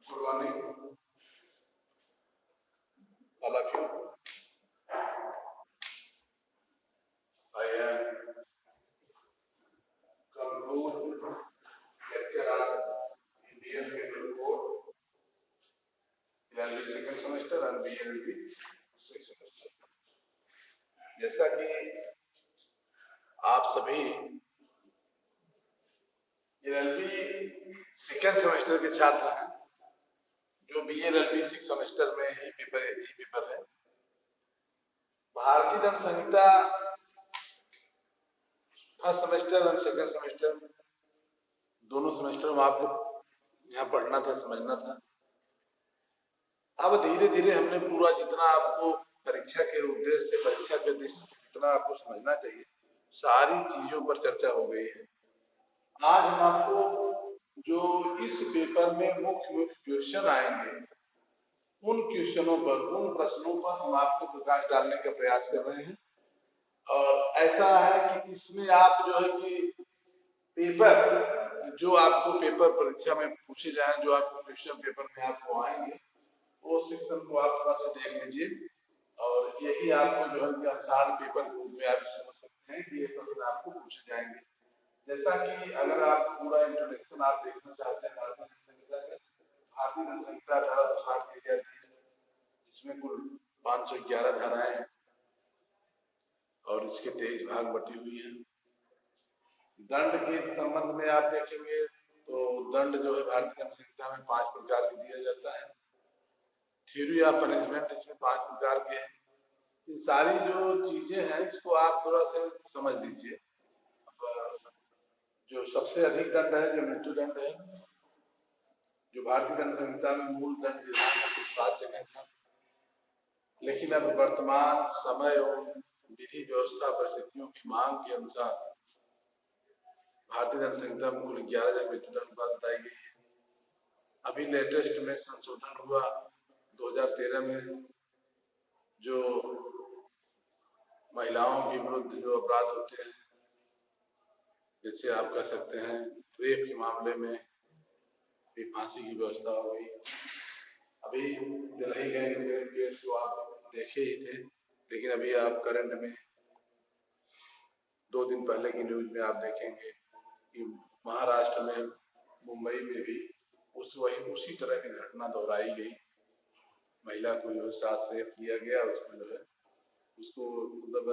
Good morning, all of you. I am conclude lecture on Indian Penal Code, LLB second semester and BLB sixth semester. जैसा कि आप सभी LLB second semester के छात्र हैं, जो BLLB सिक्स सेमेस्टर में ही पेपर है। भारतीय दंड संहिता फर्स्ट सेमेस्टर और सेकेंड सेमेस्टर दोनों सेमेस्टर में आपको यहाँ पढ़ना था, समझना था। अब धीरे धीरे हमने पूरा जितना आपको परीक्षा के उद्देश्य से, परीक्षा के दृष्टि से जितना आपको समझना चाहिए, सारी चीजों पर चर्चा हो गई है। आज हम आपको जो इस पेपर में मुख्य क्वेश्चन आएंगे, उन क्वेश्चनों पर, उन प्रश्नों पर हम आपको प्रकाश डालने का प्रयास कर रहे हैं। और ऐसा है कि इसमें आप जो है कि पेपर जो आपको पेपर परीक्षा में पूछे जाए, जो आपको क्वेश्चन पेपर में आपको आएंगे, वो सेक्शन को आप थोड़ा सा देख लीजिए और यही आपको जो है कि आसान पेपर के रूप में आप समझ सकते हैं कि ये प्रश्न आपको पूछे जाएंगे। जैसा कि अगर आप पूरा इंट्रोडक्शन आप देखना चाहते हैं भारतीय दंड संहिता 1860 की जाती है, जिसमें कुल 511 धाराएं हैं और इसके 23 भाग बटी हुई हैं। दंड के संबंध में आप देखेंगे तो दंड जो है भारतीय दंड संहिता में 5 प्रकार के दिया जाता है। थ्योरी ऑफ पनिशमेंट इसमें 5 प्रकार के हैं। इन सारी जो चीजें हैं इसको आप थोड़ा सा समझ लीजिए। जो सबसे अधिक दंड है, जो मृत्यु दंड है, जो भारतीय दंड संहिता में मूल दंड विधान में 7 जगह था, लेकिन अब वर्तमान समय और विधि व्यवस्था परिस्थितियों की मांग के अनुसार भारतीय दंड संहिता में कुल 11 जगह मृत्यु दंड बात बताई गई है। अभी लेटेस्ट में संशोधन हुआ 2013 में, जो महिलाओं के विरुद्ध जो अपराध होते हैं, जैसे आप कह सकते हैं रेप के मामले में भी फांसी की व्यवस्था हो गई। अभी दिल्ली गए केस को आप देखे ही थे, लेकिन अभी आप करंट में 2 दिन पहले की न्यूज में आप देखेंगे कि महाराष्ट्र में, मुंबई में भी उसी तरह की घटना दोहराई गई। महिला को जो साथ रेप किया गया, उसमें जो है उसको मतलब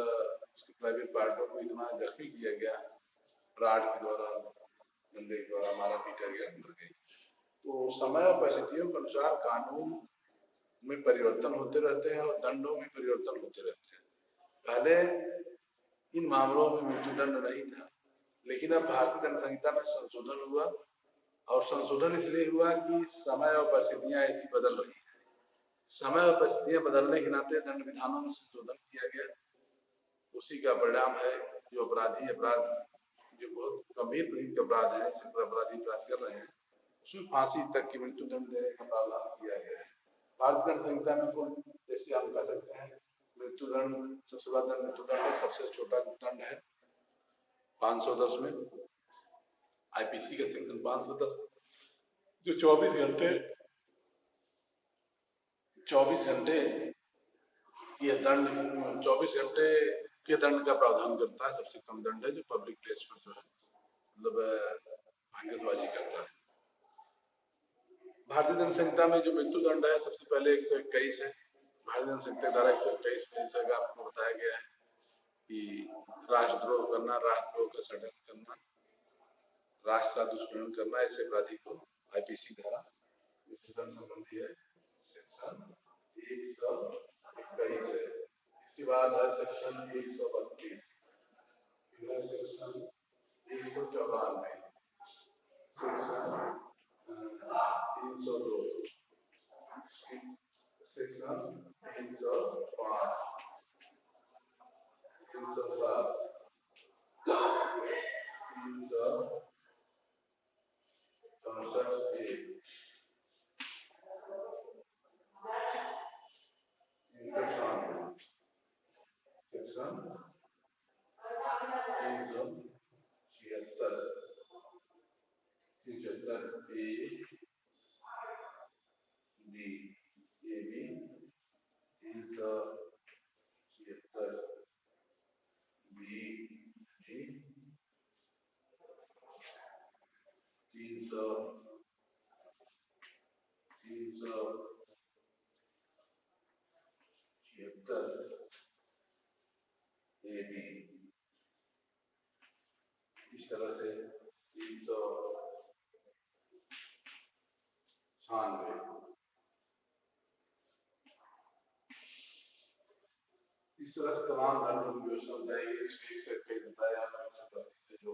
उसके प्राइवेट पार्टों को इतना जख्मी किया गया, राड के द्वारा, डंडे के द्वारा मारा पीटा गया, मर गई। तो समय और परिस्थितियों के अनुसार कानून में परिवर्तन होते रहते हैं और दंडों में परिवर्तन होते रहते हैं। पहले इन मामलों में मृत्युदंड नहीं था, लेकिन अब भारतीय दंड संहिता में संशोधन हुआ, और संशोधन इसलिए हुआ कि समय और परिस्थितियां ऐसी बदल रही हैं। समय और परिस्थितियां बदलने के नाते दंड विधानों में संशोधन किया गया। उसी का परिणाम है जो अपराधी अपराध जो बहुत गंभीर प्रकृति अपराध है, इस पर अपराधी अपराध कर रहे हैं, उसमें फांसी तक की मृत्यु दंड देने का प्रावधान किया गया है। भारतीय दंड संहिता में कुल, जैसे हम कह सकते हैं, मृत्यु दंड सबसे बड़ा दंड मृत्यु दंड है, सबसे छोटा दंड है 510 में आईपीसी का सेक्शन 510, जो 24 घंटे ये दंड 24 घंटे के दंड का प्रावधान करता है। सबसे कम दंड है जो पब्लिक प्लेस पर जो है मतलब भांगतबाजी करता है। भारतीय दंड संहिता में जो मृत्यु दंड है, सबसे पहले 121 है। भारतीय दंड संहिता धारा 121 में जैसे आपको बताया गया है कि राष्ट्रद्रोह करना, राष्ट्रद्रोह का षड्यंत्र करना, राष्ट्र का दुष्कर्म करना, ऐसे अपराधी को आईपीसी धारा मृत्यु दंड संबंधी है, सेक्शन 121 है। इसके बाद है section 132, section 194, section 302, section 305, 307, 364, section 376, 377 ए, 376 इस तरह से 396 इस तरह से तमाम धर्मों की व्यवस्था बताई गई। इसमें एक से बताया जो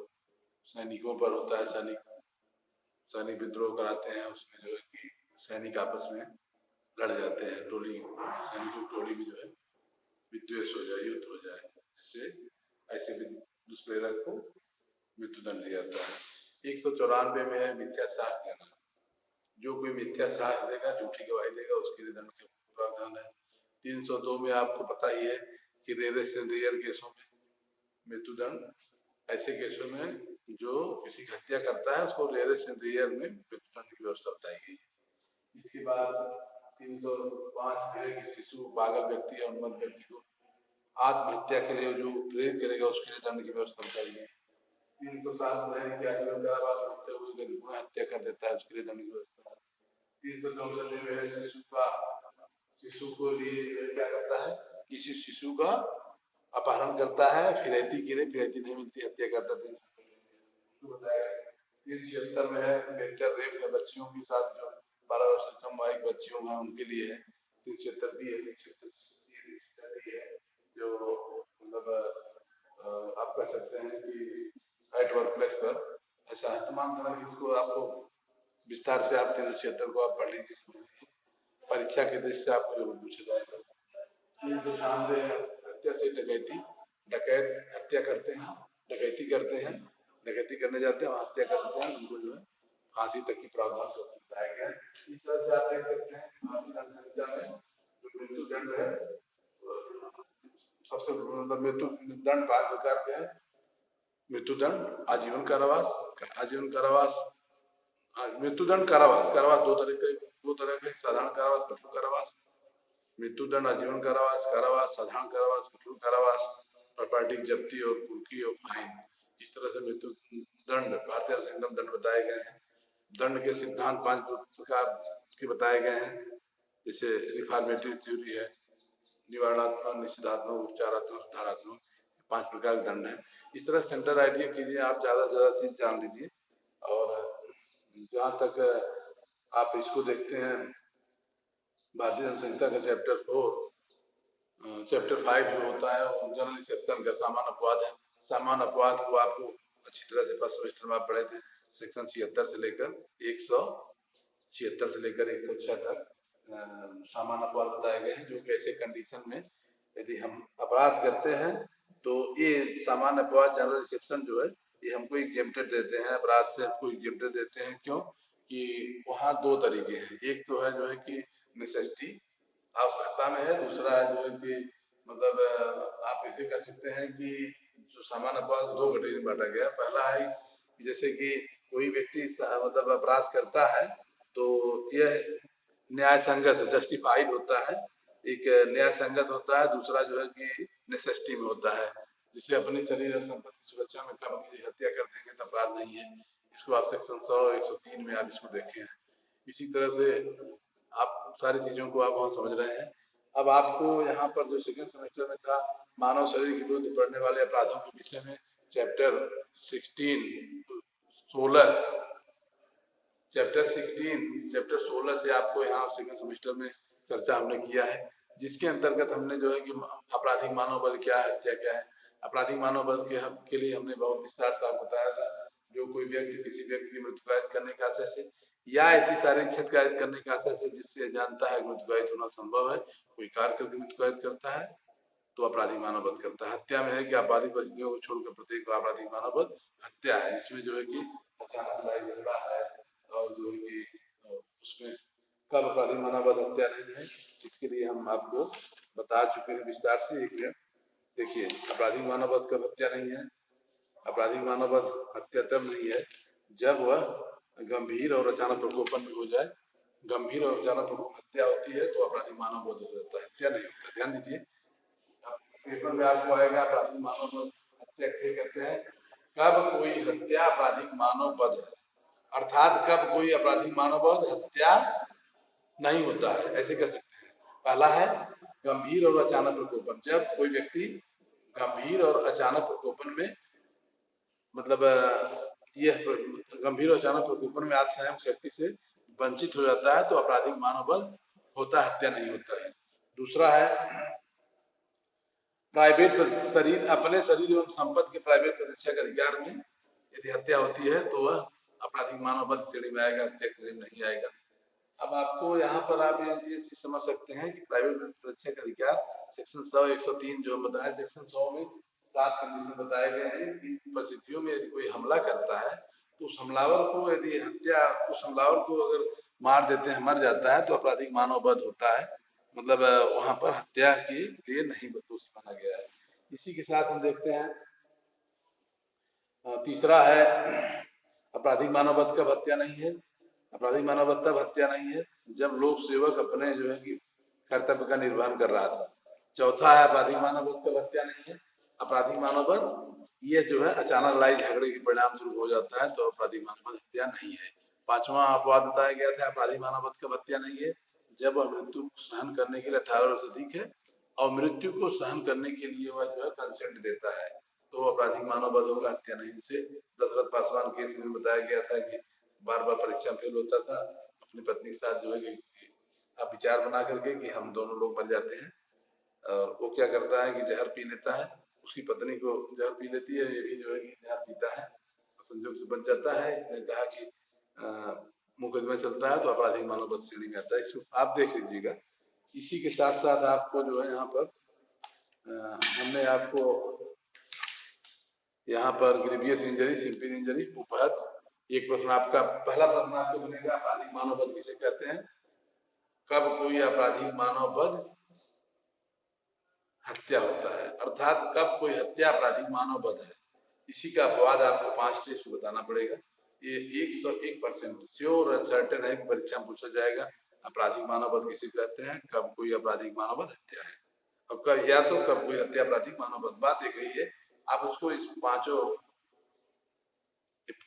सैनिकों पर होता है, सैनिक विद्रोह कराते हैं, उसमें जो है कि सैनिक आपस में लड़ जाते हैं, टोली सैनिकों की टोली में जो है विद्वेष हो जाए, युद्ध हो जाए, जिससे ऐसे दुष्प्रेरक को मृत्युदंड दिया जाता है। 194 में है मिथ्या साक्ष्य देना। जो कोई मिथ्या साक्ष्य देगा, झूठी गवाही देगा, उसके लिए दंड का प्रावधान है। 302 में आपको पता ही है कि रेयर केसों में मृत्युदंड, ऐसे केसों में जो किसी की हत्या करता है उसको रेयर में मृत्युदंड की व्यवस्था बताई गई है। इसके बाद 305 है कि शिशु, पागल व्यक्ति या उन्मत्त व्यक्ति को आत्महत्या के लिए जो प्रेरित करेगा उसके लिए दंड की व्यवस्था बताई गई। 307 है कि आजीवन कारावास होते हुए यदि पुनः हत्या कर देता है उसके लिए दंड की व्यवस्था। 364 में है शिशु को लिए क्या करता है, किसी शिशु का अपहरण करता है, फिरैती के लिए, फिरैती नहीं मिलती, हत्या करता है। 376 में है मेंटल रेप है, बच्चियों के साथ जो 12 वर्ष से कम आयु बच्चियों हैं उनके लिए है। 376 भी है, 376 है जो मतलब आप कह सकते हैं कि एट वर्क प्लेस पर ऐसा है। तमाम तरह की इसको आपको विस्तार से आप 376 को आप पढ़ लीजिए, परीक्षा के दृष्टि से आपको जरूर पूछा जाएगा। 396 हत्या से डकैती, डकैत हत्या करते हैं, डकैती करते हैं, डकैती करने जाते हैं, हत्या करते हैं, उनको जो है फांसी तक की प्रावधान बताया गया। इस तरह से आप देख सकते हैं जो मृत्युदंड है, सबसे मतलब मृत्युदंड 5 प्रकार के हैं। मृत्युदंड, आजीवन कारावास, मृत्युदंड, कारावास दो तरह के, साधारण कारावास, कठोर कारावास। मृत्युदंड, आजीवन कारावास, साधारण कारावास, कठोर कारावास, प्रॉपर्टी जब्ती और कुर्की और फाइन। इस तरह से मृत्युदंड भारतीय संविधान दंड बताए गए हैं। दंड के सिद्धांत 5 प्रकार के बताए गए हैं, जैसे रिफॉर्मेटरी थ्योरी है, निवारणात्मक, निषेधात्मक, उपचारात्मक, सुधारात्मक, 5 प्रकार के दंड है। इस तरह सेंटर आइडिया कीजिए, आप ज्यादा से ज्यादा चीज जान लीजिए। और जहां तक आप इसको देखते हैं भारतीय जनसंहिता का चैप्टर 5 जो होता है वो जनरल सेक्शन का सामान्य अपवाद है। सामान्य अपवाद को आपको अच्छी तरह से फर्स्ट सेमेस्टर में आप पढ़े थे। सेक्शन 76 से लेकर 106 तक सामान्य अपवाद बताए गए हैं, जो कि ऐसे कंडीशन में यदि हम अपराध करते हैं तो ये सामान्य अपवाद जनरल एक्सेप्शन जो है ये हमको एग्जेम्प्टेड देते हैं, अपराध से हमको एग्जेम्प्टेड देते हैं। क्यों कि वहाँ 2 तरीके हैं, एक तो है जो है कि नेसेसिटी, आवश्यकता में है, दूसरा है जो है कि मतलब आप ऐसे कह सकते हैं कि जो सामान्य अपराध 2 कैटेगरी में बांटा गया। पहला है जैसे कि कोई व्यक्ति मतलब अपराध करता है तो यह न्याय संगत है, जस्टिफाइड होता है, एक न्याय संगत होता है। दूसरा जो है कि नेसेसिटी में होता है, जिससे अपनी शरीर और संपत्ति सुरक्षा में कब की हत्या कर देंगे तो अपराध नहीं है। इसको आप सेक्शन 100 103 में आप इसको देखें। इसी तरह से आप सारी चीजों को आप वहाँ समझ रहे हैं। अब आपको यहाँ पर जो सेकंड सेमेस्टर में था मानव शरीर के विरुद्ध पड़ने वाले अपराधों के विषय में चैप्टर 16 से आपको यहाँ सेकंड सेमेस्टर में चर्चा हमने किया है, जिसके अंतर्गत हमने जो है कि आपराधिक मानवबध क्या है, हत्या क्या है। आपराधिक मानवबध के लिए हमने बहुत विस्तार से आपको बताया था। जो कोई व्यक्ति किसी व्यक्ति की मृत्यु कैद करने के आशय से या ऐसी शारीरिक क्षति कैद करने के आशय से जिससे जानता है मृत्यु कैद होना संभव है, कोई कार्य करके मृत्यु कैद करता है तो आपराधिक मानवबध करता है। हत्या में है कि आपराधिक परिस्थितियों को छोड़कर प्रत्येक आपराधिक मानवबध हत्या है। इसमें जो है कि अचानक लड़ाई झगड़ा है और जो है कि उसमें कब आपराधिक मानवबध हत्या नहीं है, इसके लिए हम आपको बता चुके हैं विस्तार से। एक मिनट देखिए, आपराधिक मानवबध कब हत्या नहीं है। आपराधिक मानवबध हत्या तब नहीं है जब वह गंभीर और अचानक प्रकोपन में हो जाए। गंभीर और अचानक हत्या होती है तो आपराधिक मानवबध हो जाता है, हत्या नहीं होता। ध्यान दीजिए, पेपर में आपको आएगा आपराधिक मानवबध हत्या किसे कहते हैं, कब कोई हत्या आपराधिक मानवबध है। अर्थात कब कोई आपराधिक मानववध हत्या नहीं होता है, ऐसे कह सकते हैं। पहला है गंभीर और अचानक प्रकोपन, जब कोई व्यक्ति गंभीर और अचानक प्रकोपन में मतलब यह गंभीर और अचानक प्रकोपन में आत्मसंयम शक्ति से वंचित हो जाता है तो आपराधिक मानववध होता है, हत्या नहीं होता है। दूसरा है प्राइवेट शरीर अपने शरीर एवं संपत्ति के प्राइवेट प्रतिष्ठा के अधिकार में यदि हत्या होती है तो वह आपराधिक मानववध श्रेणी में आएगा, हत्या की श्रेणी में नहीं आएगा। अब आपको यहाँ पर आप ये चीज समझ सकते हैं कि प्राइवेट प्रतिष्ठा का अधिकार सेक्शन 100 103 जो हम बताया, सेक्शन 100 में 7 कंडीशन बताए गए हैं कि परिस्थितियों में यदि कोई हमला करता है तो उस हमलावर को यदि हत्या उस हमलावर को अगर मार देते हैं, मर जाता है तो आपराधिक मानववध होता है, मतलब वहां पर हत्या के लिए नहीं दोषी माना गया है। इसी के साथ हम देखते हैं तीसरा है आपराधिक मानववध कब हत्या नहीं है। आपराधिक मानववध तब हत्या नहीं है जब लोक सेवक अपने जो है कि कर्तव्य का निर्वहन कर रहा था। चौथा है आपराधिक मानववध कब हत्या नहीं है। आपराधिक मानववध ये जो है अचानक लड़ाई झगड़े के परिणाम स्वरूप हो जाता है तो आपराधिक मानववध हत्या नहीं है। पांचवा अपवाद बताया गया था आपराधिक मानववध कब हत्या नहीं है, जब वह मृत्यु सहन करने के लिए 18 वर्ष अधिक है और मृत्यु को सहन करने के लिए वह जो है कंसेंट देता है तो आपराधिक मानववध होगा, हत्या नहीं। से दशरथ पासवान केस में बताया गया था कि बार बार परीक्षा फेल होता था, अपनी पत्नी के साथ जो है कि आप विचार बना करके कि हम दोनों लोग मर जाते हैं, और वो क्या करता है कि जहर पी लेता है, उसकी पत्नी को जहर पी लेती है, ये भी जो है कि जहर पीता है, संजोग से बच जाता है। इसने कहा कि मुकदमा चलता है तो आपराधिक मानववध श्रेणी में आता है, इसको आप देख लीजिएगा। इसी के साथ साथ आपको जो है यहाँ पर हमने आपको यहाँ पर ग्रीवियस इंजरी, सिंपल इंजरी, उपहत, एक प्रश्न आपका पहला प्रश्न आपको बनेगा आपराधिक मानववध किसे कहते हैं, कब कोई आपराधिक मानववध हत्या होता है, अर्थात कब कोई हत्या आपराधिक मानववध है। इसी का अपवाद आपको 5 टेस्ट बताना पड़ेगा। ये 101% श्योर एंड सर्टेन है कि परीक्षा में पूछा जाएगा आपराधिक मानववध किसे कहते हैं, कब कोई आपराधिक मानववध हत्या है। अब कब या तो कब कोई हत्या आपराधिक मानववध, बात एक ही है। आप उसको इस पांचों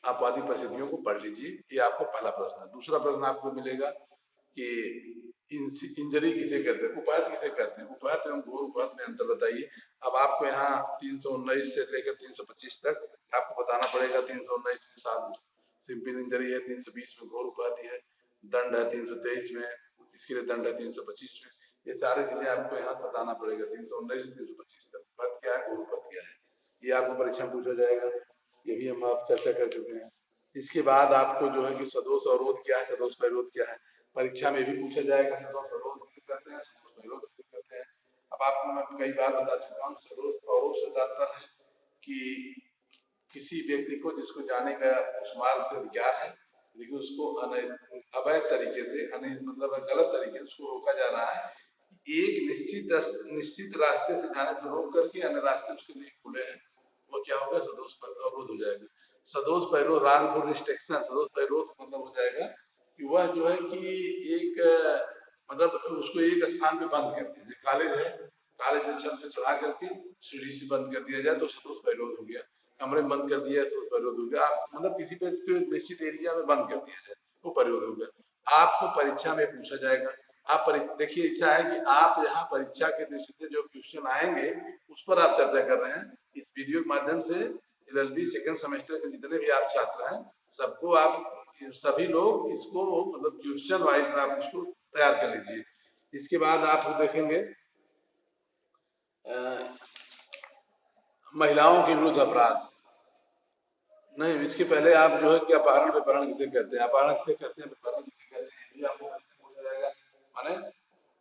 आपवादी परिस्थितियों को पढ़ लीजिए, ये आपको पहला प्रश्न है। दूसरा प्रश्न आपको मिलेगा कि इंजरी किसे कहते हैं, उपहत किसे कहते हैं, उपहत एवं घोर उपहत में अंतर बताइए। अब आपको यहाँ 319 से लेकर 325 तक आपको बताना पड़ेगा। 319 में सिंपल इंजरी है, 320 में घोर उपहत है, दंड है 323 में, इसके लिए दंड है 325 में। ये सारी चीजें आपको यहाँ बताना पड़ेगा 319 से 325 तक। उपहत क्या है, घोर उपहत क्या है, ये आपको परीक्षा में पूछा जाएगा, ये भी हम आप चर्चा कर चुके हैं। इसके बाद आपको जो है कि सदोष अवरोध क्या है, सदोष विरोध क्या है, परीक्षा में भी पूछा जाएगा। सदोष अवरोध कहते हैं, सदोष विरोध कहते हैं। अब आपको मैं कई बार बता चुका हूँ, सदोष अवरोध से तात्पर्य है कि किसी व्यक्ति को जिसको जाने का उस मार्ग से अधिकार है लेकिन उसको अवैध तरीके से मतलब गलत तरीके से उसको रोका जा रहा है, एक निश्चित रास्ते से जाने से रोक करके अन्य रास्ते उसके लिए खुले हैं, वो क्या होगा, सदोष अवरोध हो जाएगा। सदोष पैरोध, रांगफुल रिस्ट्रिक्शन, सदोष पैरोध मतलब हो जाएगा कि वह जो है कि एक मतलब उसको एक स्थान पे बंद कर दिया, कॉलेज है, कॉलेज में छत पे चढ़ा करके सीढ़ी से बंद कर दिया जाए तो सदोष पैरोध हो गया। कमरे में बंद कर दिया है, सदोष पैरोध हो गया। आप मतलब किसी पे निश्चित एरिया में बंद कर दिया जाए वो पैरोध हो गया। आपको परीक्षा में पूछा जाएगा। आप देखिए ऐसा है कि आप यहाँ परीक्षा के दृष्टि से जो क्वेश्चन आएंगे उस पर आप चर्चा कर रहे हैं। इस वीडियो के माध्यम से LLB सेकंड सेमेस्टर के जितने भी आप छात्र हैं सबको आप सभी लोग इसको मतलब क्वेश्चन वाइज में आप इसको तैयार कर लीजिए। इसके बाद आप देखेंगे महिलाओं के विरुद्ध अपराध, नहीं इसके पहले आप जो है कि अपहरण विपहरण किसे कहते हैं, अपहरण किसे कहते हैं, विपहरण किसे कहते हैं, ये आपको पूछा जाएगा। माने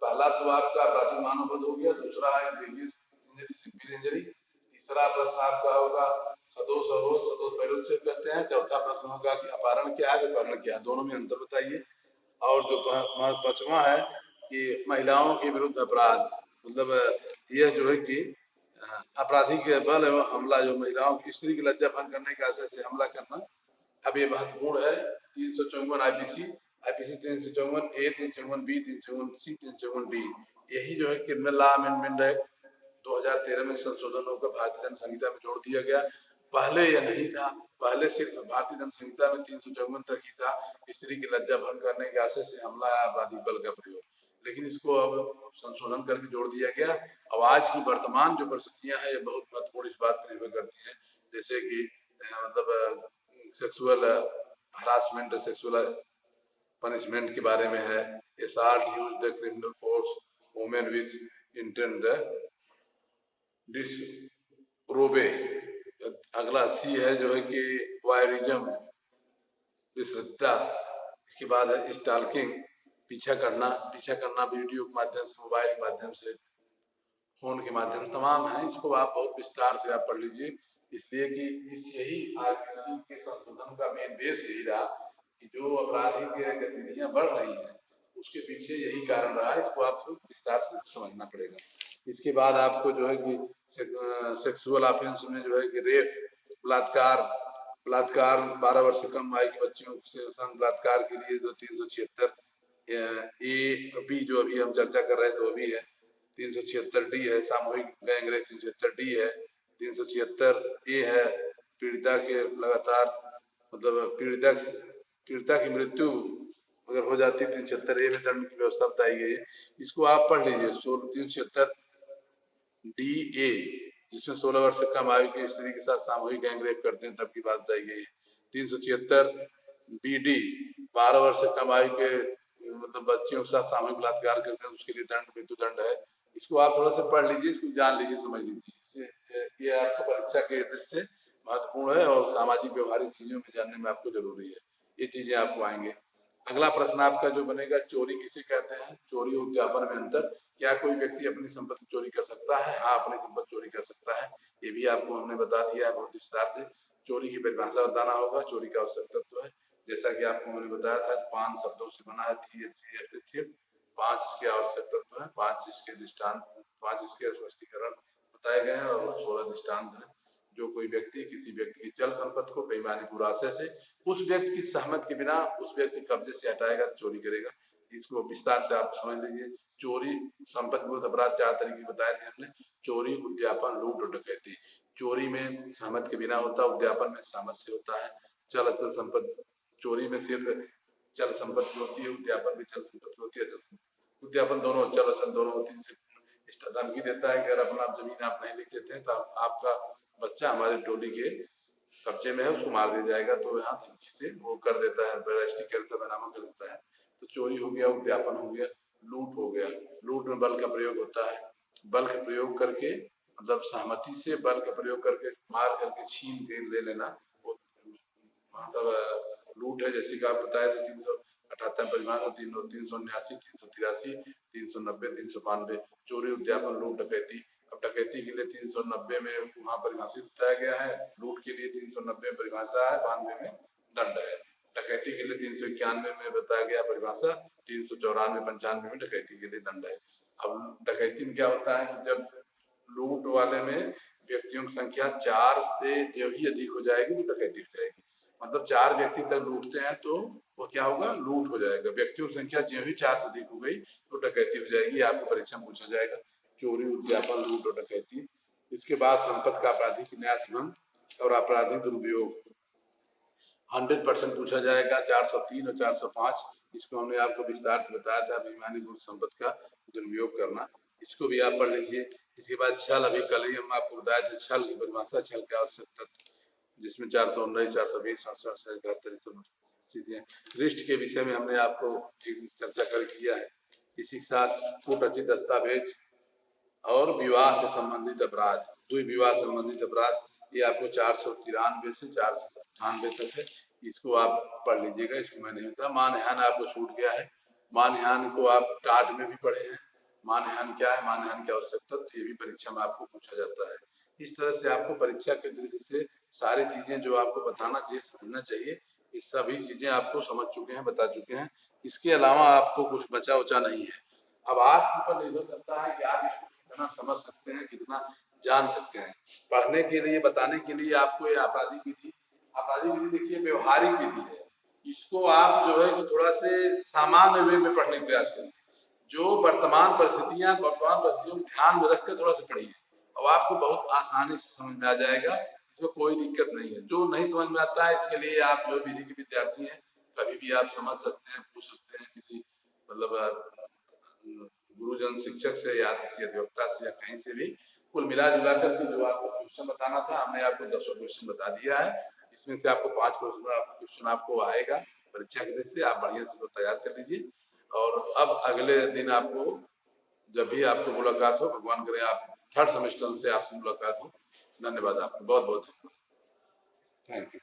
पहला तो आपका आपराधिक मानववध हो गया, दूसरा है ग्रेवियस इंजरी, सिंपल इंजरी, तीसरा प्रश्न आपका होगा सदोष अवरोध, सदोष पैरोध से कहते हैं, चौथा प्रश्न होगा कि अपहरण क्या है, विपहरण क्या है, दोनों में अंतर बताइए। और जो पांचवा है कि महिलाओं के विरुद्ध अपराध, मतलब यह जो है कि आपराधिक बल एवं हमला, जो महिलाओं की स्त्री की लज्जा भंग करने के आशय से हमला करना, अब ये महत्वपूर्ण है। 354 आईपीसी 354 ए, 354 बी, 354 सी, 354 डी, यही जो है क्रिमिनल लॉ अमेंडमेंट एक्ट 2013 में संशोधन होकर भारतीय दंड संहिता में जोड़ दिया गया। पहले यह नहीं था, पहले सिर्फ भारतीय दंड संहिता में 354 तक ही था, स्त्री की लज्जा भंग करने के आशय से हमला या आपराधिक बल का प्रयोग, लेकिन इसको अब संशोधन करके जोड़ दिया गया। अब आज की वर्तमान जो परिस्थितियां हैं ये बहुत महत्वपूर्ण इस बात पर निर्भर करती हैं, जैसे कि मतलब सेक्सुअल हरासमेंट, सेक्सुअल पनिशमेंट के बारे में है, assault use the criminal force women with intent डिसप्रोबे। अगला सी है जो है कि वायरिज्म, विश्रद्धता। इसके बाद है स्टॉकिंग, पीछा करना वीडियो के माध्यम से, मोबाइल के माध्यम से, फोन के माध्यम से, तमाम है। इसको आप बहुत विस्तार से आप पढ़ लीजिए, इसलिए कि यही आईपीसी के संशोधन का मेन बेस यही रहा कि जो अपराधी की गतिविधियां बढ़ रही हैं उसके पीछे यही कारण रहा है। इसको आपको विस्तार से समझना पड़ेगा। इसके बाद आपको जो है कि सेक्सुअल ऑफेंस में जो है कि रेप, बलात्कार 12 वर्ष से कम आयु के बच्चियों से बलात्कार के लिए जो 376 ए बी जो अभी हम चर्चा कर रहे हैं तो अभी है 376 डी है, सामूहिक गैंगरेप 376 डी है, 376 ए है पीड़िता के लगातार मतलब पीड़िता की मृत्यु अगर हो जाती 376 ए में दंड की व्यवस्था बताई गई है। इसको आप पढ़ लीजिए। 376 डी ए जिसमें 16 वर्ष से कम आयु की स्त्री के साथ सामूहिक गैंगरेप करते हैं तब की बात बताई गई है। 376 बी डी 12 वर्ष से कम आयु के मतलब बच्चियों के साथ सामूहिक बलात्कार करते हैं उसके लिए दंड मृत्यु दंड है। इसको आप थोड़ा सा पढ़ लीजिए, इसको जान लीजिए, समझ लीजिए। ये आपको परीक्षा के दृष्टि से महत्वपूर्ण है और सामाजिक व्यवहारिक चीजों में जानने में आपको जरूरी है। ये चीजें आपको आएंगे। अगला प्रश्न आपका जो बनेगा, चोरी किसे कहते हैं? चोरी और उद्यापन में अंतर। क्या कोई व्यक्ति अपनी संपत्ति चोरी कर सकता है? हाँ, अपनी संपत्ति चोरी कर सकता है। ये भी आपको हमने बता दिया है बहुत विस्तार से। चोरी की परिभाषा बताना होगा। चोरी का आवश्यक तत्व है, जैसा कि आपको मैंने बताया था, 5 शब्दों से बना है। 5 इसके आवश्यक तत्व है, 5 इसके दृष्टांत, 5 इसके स्पष्टीकरण बताए गए हैं और 16 दृष्टांत है। जो कोई व्यक्ति किसी व्यक्ति की चल संपत्ति को बेईमानी पूरा आशय से उस व्यक्ति की सहमति के बिना उस व्यक्ति कब्जे से हटाएगा तो चोरी करेगा। इसको विस्तार से आप समझ लीजिए। चोरी संपत्ति विरुद्ध अपराध 4 तरीके बताए थे हमने, चोरी, उद्यापन, लूट और डकैती। चोरी में सहमति के बिना होता है, उद्यापन में सहमति से होता है। चल अचल संपत्ति, चोरी में सिर्फ चल संपत्ति होती है, उद्यापन में चल संपत्ति होती है। उद्यापन दोनों, चल अचल दोनों होती है। धमकी देता है कि अगर अपना जमीन आप नहीं लिख देते हैं तो आपका बच्चा हमारे टोली के कब्जे में है, उसको मार दिया जाएगा। तो यहाँ धमकी से वो कर देता है, रजिस्ट्री करता है, बैनामा कर देता है। तो चोरी हो गया, उद्यापन हो गया, लूट हो गया। लूट में बल का प्रयोग होता है। बल का प्रयोग करके मतलब सहमति से बल का प्रयोग करके मार करके छीन के ले लेना मतलब लूट है। जैसे कि आप बताए थे 378 परिभाषा, 379, 383, 390, 392। चोरी, उद्यापन, लूट, डकैती। अब डकैती के लिए 390 में वहां परिभाषित बताया गया है, लूट के लिए 390 में परिभाषा है, 92 में दंड है। डकैती के लिए 391 में बताया गया परिभाषा, 394, 95 में डकैती के लिए दंड है। अब डकैती में क्या होता है कि जब लूट वाले में व्यक्तियों की संख्या 4 से जो ही अधिक हो जाएगी तो डकैती हो जाएगी। मतलब 4 व्यक्ति तक लूटते हैं तो वो क्या होगा, लूट हो जाएगा। व्यक्तियों की संख्या जो ही 4 से अधिक हो गई तो डकैती हो जाएगी। आपको परीक्षा में पूछा जाएगा, चोरी, उद्यापन, लूट और डकैती। इसके बाद संपत्ति का आपराधिक न्यास भंग और आपराधिक दुरुपयोग 100% पूछा जाएगा। 403 और 405 इसको हमने आपको विस्तार से बताया था, बेईमानी पूर्ण संपत्ति का दुरुपयोग करना। इसको भी आप पढ़ लीजिए। इसके बाद छल, अभी कल ही हम आपको बताया था छल की परिभाषा, छल के आवश्यक तत्व, जिसमें 419, 420, 771 चीजें। रिष्ट के विषय में हमने आपको चर्चा कर किया है। इसी के साथ कूटरचित दस्तावेज और विवाह से संबंधित अपराध, द्विविवाह संबंधित अपराध, ये आपको 493 से 498 तक है। इसको आप पढ़ लीजिएगा। इसको मैं नहीं बता। मानहानि आपको छूट गया है। मानहानि को आप टाट में भी पढ़े हैं। मानहानि क्या है, मानहानि के आवश्यक तत्व, ये भी परीक्षा में आपको पूछा जाता है। इस तरह से आपको परीक्षा के दृष्टि से सारी चीजें जो आपको बताना चाहिए, समझना चाहिए, ये सभी चीजें आपको समझ चुके हैं, बता चुके हैं। इसके अलावा आपको कुछ बचा उचा नहीं है। अब आपके ऊपर निर्भर करता है कि आप इसको कितना समझ सकते हैं, कितना जान सकते हैं। पढ़ने के लिए, बताने के लिए आपको ये आपराधिक विधि देखिए व्यवहारिक विधि है। इसको आप जो है कि थोड़ा से सामान्य वे में पढ़ने का प्रयास करिए। जो वर्तमान परिस्थितियों को ध्यान में रखकर थोड़ा सा पढ़िए, अब आपको बहुत आसानी से समझ में आ जाएगा। इसमें कोई दिक्कत नहीं है। जो नहीं समझ में आता है इसके लिए आप जो विधि के विद्यार्थी हैं, कभी भी आप समझ सकते हैं, पूछ सकते हैं किसी मतलब गुरुजन शिक्षक से या किसी अधिवक्ता से या कहीं से भी। कुल मिला जुला करके जो आपको क्वेश्चन बताना था हमने आपको 10 क्वेश्चन बता दिया है। इसमें से आपको 5 क्वेश्चन आपको आएगा परीक्षा के दृष्टि से, आप बढ़िया से उसको तैयार कर लीजिए। और अब अगले दिन आपको जब भी आपको मुलाकात हो, भगवान करे आप थर्ड सेमेस्टर से आपसे मुलाकात हो। धन्यवाद आपको, बहुत बहुत धन्यवाद। Thank you.